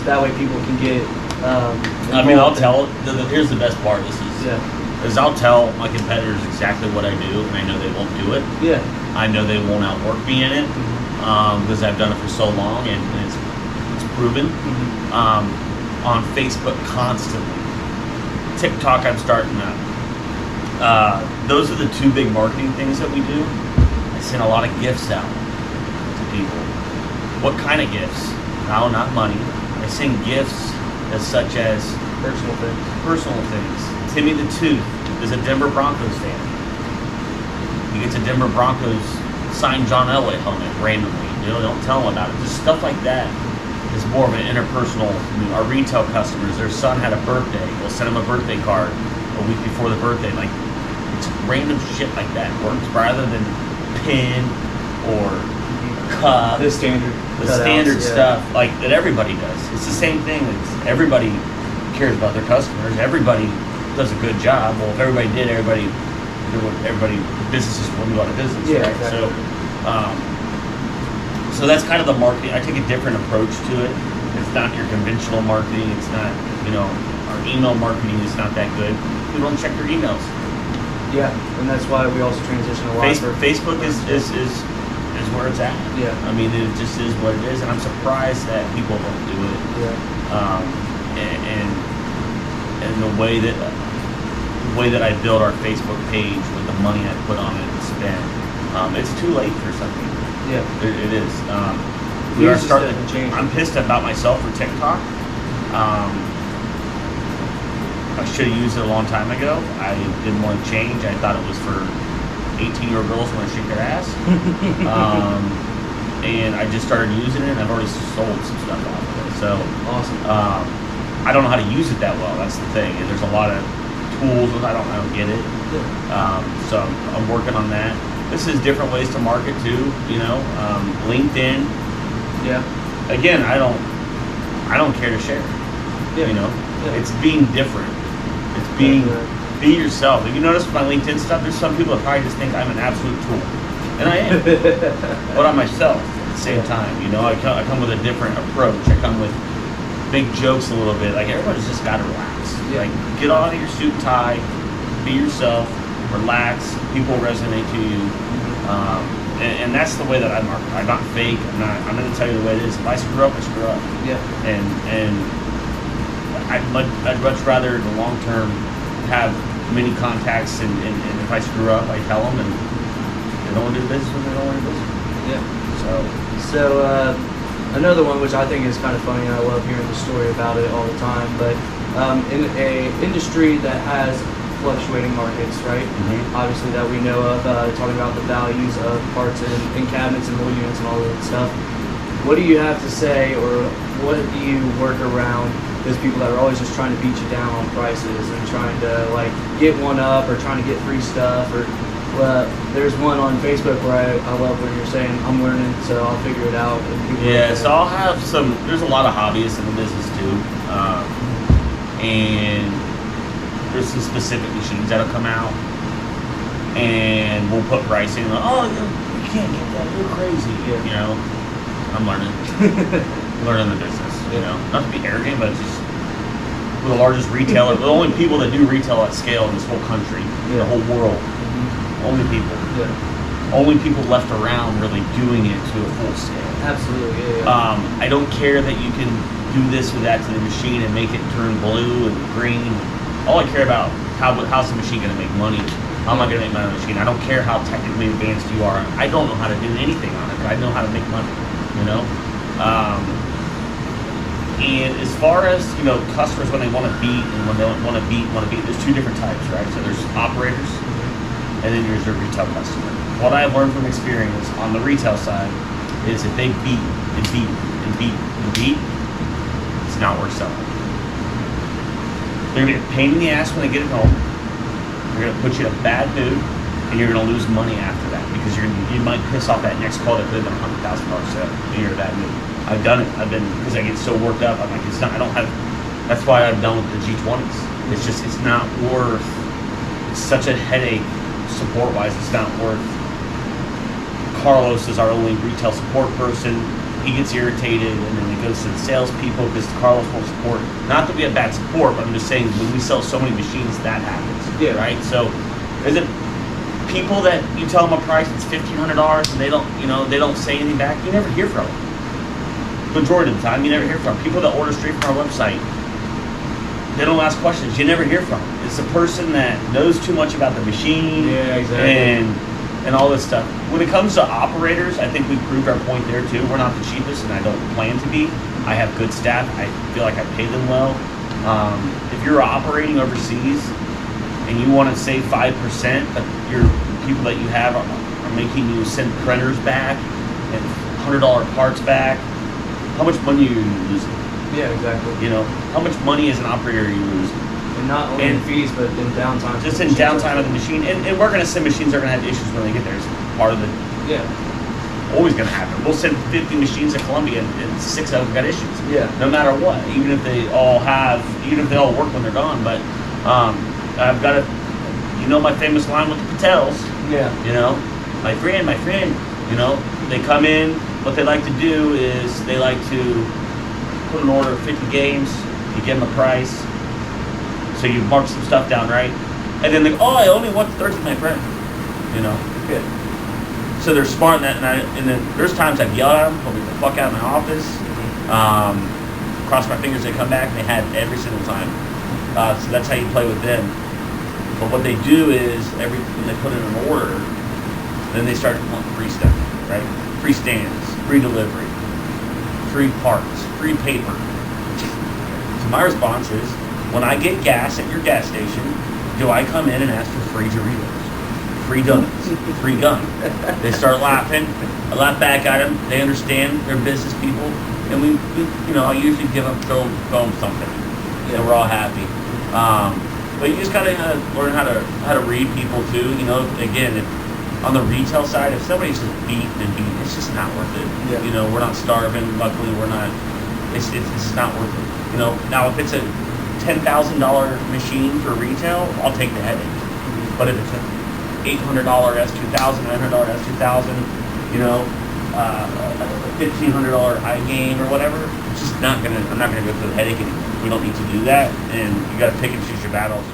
So that way people can get. I mean, I'll tell. Here's the best part. Is I'll tell my competitors exactly what I do, and I know they won't do it. Yeah. I know they won't outwork me in it because I've done it for so long, and it's proven. On Facebook constantly. TikTok, I'm starting up. Those are the two big marketing things that we do. I send a lot of gifts out to people. What kind of gifts? No, not money. I send gifts as such as Personal things. Timmy the Tooth is a Denver Broncos fan. He gets a Denver Broncos signed John Elway helmet randomly. Don't tell him about it. Just stuff like that is more of an interpersonal. Our retail customers, their son had a birthday. We'll send him a birthday card a week before the birthday. Like, it's random shit like that works rather than pin or cup. The standard stuff like that everybody does. It's the same thing. Everybody cares about their customers. Everybody does a good job. Well, if everybody did, businesses wouldn't go out of business. Yeah, right? exactly. So that's kind of the marketing. I take a different approach to it. It's not your conventional marketing. It's not, our email marketing is not that good. People don't check their emails. Yeah, and that's why we also transition a lot. Facebook is where it's at. Yeah. I mean, it just is what it is, and I'm surprised that people don't do it. Yeah. And the way that I build our Facebook page with the money I put on it and spend, it's too late for something. Yeah. It is. We are starting to change. I'm pissed about myself for TikTok. I should have used it a long time ago. I didn't want to change. I thought it was for 18-year-old girls who want to shake their ass. And I just started using it, and I've already sold some stuff off of it. So awesome. I don't know how to use it that well. That's the thing. And there's a lot of tools that I don't get it. So I'm working on that. This is different ways to market too. LinkedIn. Yeah. Again, I don't care to share. Yeah. It's being different. It's being be yourself. If you notice with my LinkedIn stuff, there's some people that probably just think I'm an absolute tool, and I am. But I'm myself at the same time. I come with a different approach. I come with big jokes a little bit. Like, everybody's just got to relax. Yeah. Like, get out of your suit and tie, be yourself, relax. People resonate to you. And that's the way that I market. I'm not fake. I'm going to tell you the way it is. If I screw up, I screw up. Yeah. And I'd much rather in the long term have many contacts, and if I screw up, I tell them, and they don't want to do business when they don't want to do business. Yeah. So another one which I think is kind of funny, and I love hearing the story about it all the time, but in a industry that has fluctuating markets, right? Mm-hmm. Obviously that we know of, talking about the values of parts in cabinets and wheel units and all of that stuff. What do you have to say, or what do you work around those people that are always just trying to beat you down on prices and trying to like get one up or trying to get free stuff? Or there's one on Facebook where I love where you're saying, I'm learning, so I'll figure it out. Yeah, so I'll have there's a lot of hobbyists in the business too. And there's some specific machines that'll come out, and we'll put pricing. Oh, you can't get that. You're crazy. Yeah. I'm learning, learning the business. Not to be arrogant, but just we're the largest retailer. The only people that do retail at scale in this whole country, the whole world. Mm-hmm. Only people. Yeah. Only people left around really doing it to a full scale. Absolutely. Yeah. I don't care that you can do this or that to the machine and make it turn blue and green. All I care about how's the machine going to make money. How am I going to make money on the machine? I don't care how technically advanced you are. I don't know how to do anything on it, but I know how to make money. And as far as customers when they want to beat and when they want to beat, there's two different types, right? So there's operators, and then there's your retail customer. What I've learned from experience on the retail side is if they beat and beat and beat and beat, it's not worth selling. They're going to be a pain in the ass when they get it home. They're going to put you in a bad mood, and you're going to lose money after that because you might piss off that next call that could have been $100,000 sale, and you're in a bad mood. I've done it. Because I get so worked up. I'm like, that's why I'm done with the G20s. It's not worth, it's such a headache support-wise. It's not worth. Carlos is our only retail support person. he gets irritated, and then it goes to the salespeople because Carlos won't support. Not that we have bad support, but I'm just saying when we sell so many machines, that happens. Yeah. Right. So, is it people that you tell them a price it's $1,500 and they don't say anything back? You never hear from them. Majority of the time, you never hear from them. People that order straight from our website, they don't ask questions. You never hear from them. It's a person that knows too much about the machine. Yeah, exactly. And all this stuff. When it comes to operators, I think we proved our point there too. We're not the cheapest, and I don't plan to be. I have good staff. I feel like I pay them well. If you're operating overseas and you want to save 5%, but your people that you have are making you send printers back and $100 parts back, how much money are you losing? Yeah, exactly. You know, how much money as an operator are you losing? And not only in fees, but in downtime. Just in downtime of the machine. And we're going to send machines that are going to have issues when they get there. It's part of the... Yeah. Always going to happen. We'll send 50 machines to Columbia and 6 of them got issues. Yeah. No matter what. Even if they all work when they're gone. But I've got to... You know my famous line with the Patels. Yeah. You know? My friend. You know? They come in. What they like to do is they like to put an order of 50 games. You give them a price. So you mark some stuff down, right? And then they go, oh, I only want 13, my friend. You know? Good. So they're smart in that, and then there's times I've yelled at them, told me to fuck out of my office. Cross my fingers, they come back, and they had every single time. So that's how you play with them. But what they do is, when they put in an order, then they start wanting free stuff, right? Free stands, free delivery, free parts, free paper. So my response is, when I get gas at your gas station, do I come in and ask for free Doritos, free donuts, free gum? They start laughing. I laugh back at them. They understand they're business people, and we I usually throw them something. You know, we're all happy. But you just gotta learn how to read people too. You know, again, on the retail side, if somebody's just beaten, it's just not worth it. Yeah. You know, we're not starving. Luckily, we're not. It's not worth it. You know, now if it's a $10,000 machine for retail, I'll take the headache. But if it's an $800 S2000, $900 S2000, you know, $1,500 iGame or whatever, I'm not gonna go through the headache anymore. We don't need to do that, and you got to pick and choose your battles.